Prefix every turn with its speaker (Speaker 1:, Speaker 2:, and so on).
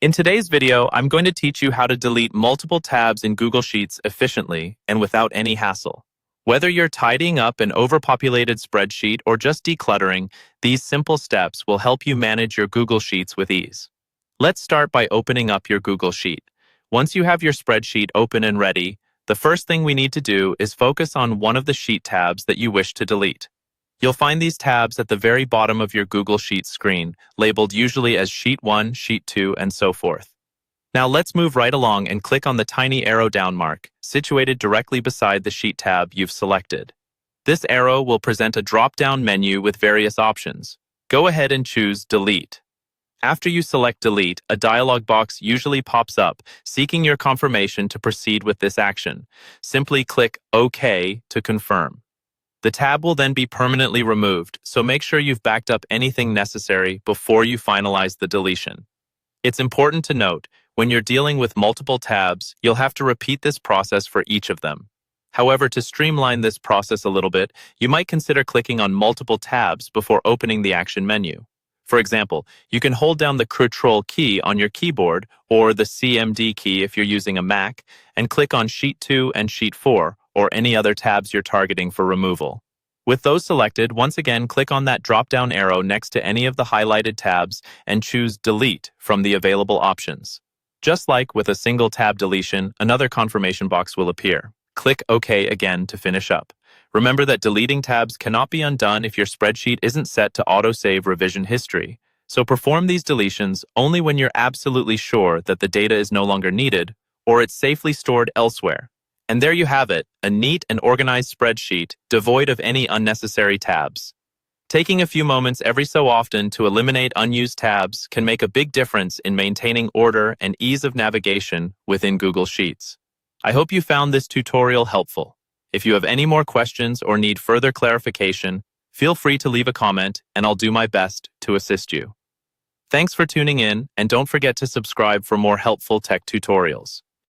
Speaker 1: In today's video, I'm going to teach you how to delete multiple tabs in Google Sheets efficiently and without any hassle. Whether you're tidying up an overpopulated spreadsheet or just decluttering, these simple steps will help you manage your Google Sheets with ease. Let's start by opening up your Google Sheet. Once you have your spreadsheet open and ready, the first thing we need to do is focus on one of the sheet tabs that you wish to delete. You'll find these tabs at the very bottom of your Google Sheets screen, labeled usually as Sheet 1, Sheet 2, and so forth. Now let's move right along and click on the tiny arrow down mark, situated directly beside the Sheet tab you've selected. This arrow will present a drop-down menu with various options. Go ahead and choose Delete. After you select Delete, a dialog box usually pops up, seeking your confirmation to proceed with this action. Simply click OK to confirm. The tab will then be permanently removed, so make sure you've backed up anything necessary before you finalize the deletion. It's important to note, when you're dealing with multiple tabs, you'll have to repeat this process for each of them. However, to streamline this process a little bit, you might consider clicking on multiple tabs before opening the action menu. For example, you can hold down the Control key on your keyboard or the CMD key if you're using a Mac and click on Sheet 2 and Sheet 4 or any other tabs you're targeting for removal. With those selected, once again, click on that drop-down arrow next to any of the highlighted tabs and choose Delete from the available options. Just like with a single tab deletion, another confirmation box will appear. Click OK again to finish up. Remember that deleting tabs cannot be undone if your spreadsheet isn't set to autosave revision history. So perform these deletions only when you're absolutely sure that the data is no longer needed or it's safely stored elsewhere. And there you have it, a neat and organized spreadsheet devoid of any unnecessary tabs. Taking a few moments every so often to eliminate unused tabs can make a big difference in maintaining order and ease of navigation within Google Sheets. I hope you found this tutorial helpful. If you have any more questions or need further clarification, feel free to leave a comment and I'll do my best to assist you. Thanks for tuning in, and don't forget to subscribe for more helpful tech tutorials.